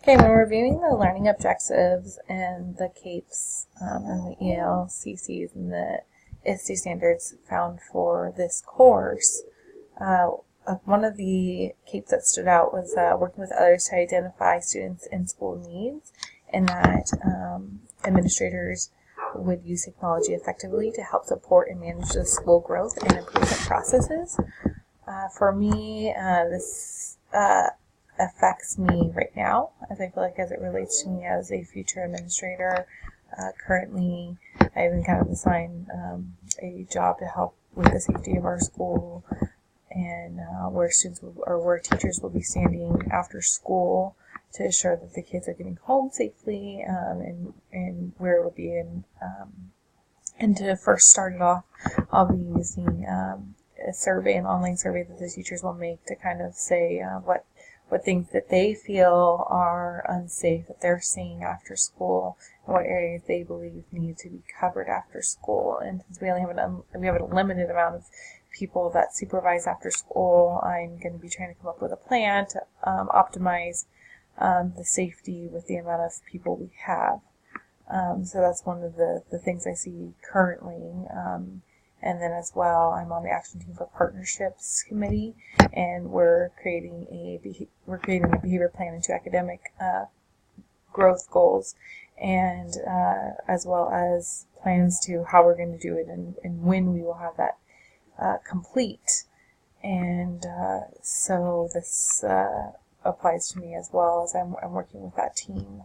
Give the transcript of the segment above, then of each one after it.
Okay, when reviewing the learning objectives and the CAPES and the ELCCs and the ISTE standards found for this course, one of the CAPES that stood out was working with others to identify students and school needs, and that administrators would use technology effectively to help support and manage the school growth and improvement processes. For me, this affects me right now, as I feel like as it relates to me as a future administrator. Currently, I've been kind of assigned a job to help with the safety of our school and where teachers will be standing after school to ensure that the kids are getting home safely and where it will be in. And to first start it off, I'll be using a survey, an online survey that the teachers will make to kind of say what things that they feel are unsafe that they're seeing after school, and what areas they believe need to be covered after school. And since we only have a limited amount of people that supervise after school, I'm going to be trying to come up with a plan to optimize the safety with the amount of people we have. So that's one of the things I see currently. And then as well, I'm on the Action Team for Partnerships Committee, and we're creating a behavior plan into academic growth goals, and as well as plans to how we're going to do it and when we will have that complete. And so this applies to me as well, as I'm working with that team.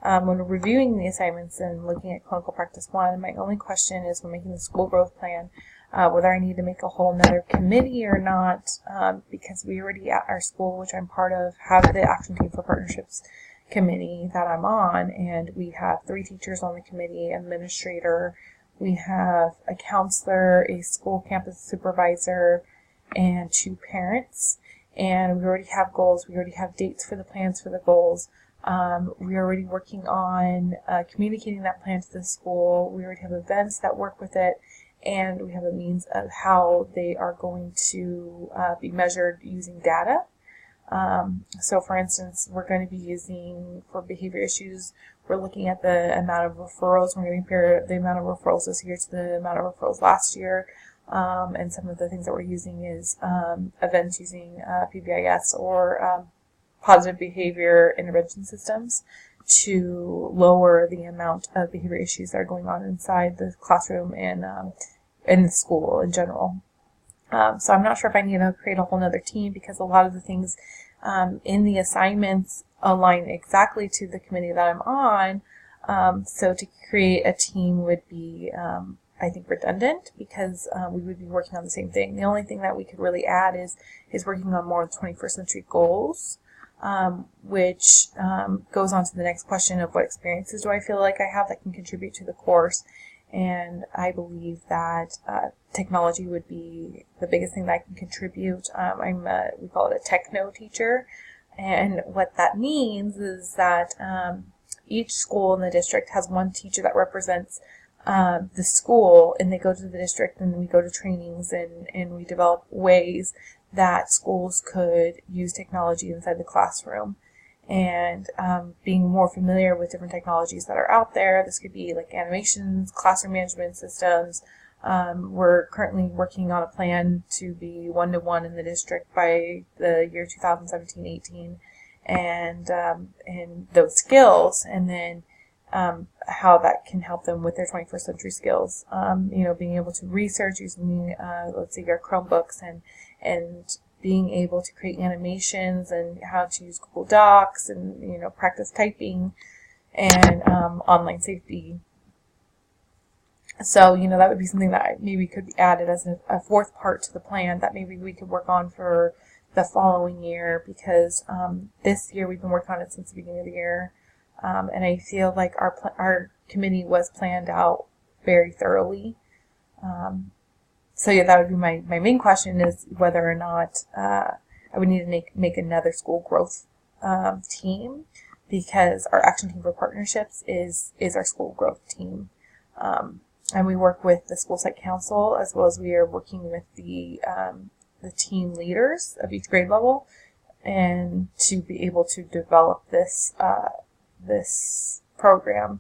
When reviewing the assignments and looking at Clinical Practice 1, my only question is when making the school growth plan, whether I need to make a whole nother committee or not, because we already at our school, which I'm part of, have the Action Team for Partnerships committee that I'm on, and we have 3 teachers on the committee, administrator, we have a counselor, a school campus supervisor, and 2 parents. And we already have goals, we already have dates for the plans for the goals. We're already working on communicating that plan to the school. We already have events that work with it, and we have a means of how they are going to be measured using data. So for instance, we're going to be using, for behavior issues, we're looking at the amount of referrals. We're going to compare the amount of referrals this year to the amount of referrals last year. And some of the things that we're using is events using PBIS or positive behavior intervention systems to lower the amount of behavior issues that are going on inside the classroom and in the school in general. So I'm not sure if I need to create a whole nother team, because a lot of the things in the assignments align exactly to the committee that I'm on. So to create a team would be, I think, redundant, because we would be working on the same thing. The only thing that we could really add is working on more 21st century goals. Which goes on to the next question of what experiences do I feel like I have that can contribute to the course. And I believe that technology would be the biggest thing that I can contribute. We call it a techno teacher. And what that means is that each school in the district has one teacher that represents the school, and they go to the district, and we go to trainings, and we develop ways that schools could use technology inside the classroom. And being more familiar with different technologies that are out there. This could be like animations, classroom management systems. We're currently working on a plan to be 1-to-1 in the district by the year 2017-18, and those skills, and then how that can help them with their 21st century skills. Being able to research using, let's say, our Chromebooks, and being able to create animations, and how to use Google Docs, and, practice typing, and online safety. So, that would be something that maybe could be added as a fourth part to the plan that maybe we could work on for the following year, because this year we've been working on it since the beginning of the year. And I feel like our committee was planned out very thoroughly. So yeah, that would be my main question, is whether or not I would need to make another school growth team, because our Action Team for Partnerships is our school growth team. And we work with the school site council, as well as we are working with the team leaders of each grade level and to be able to develop this this program.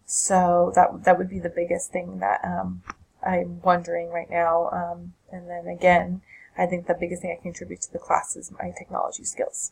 So that would be the biggest thing that I'm wondering right now. And then again, I think the biggest thing I can contribute to the class is my technology skills.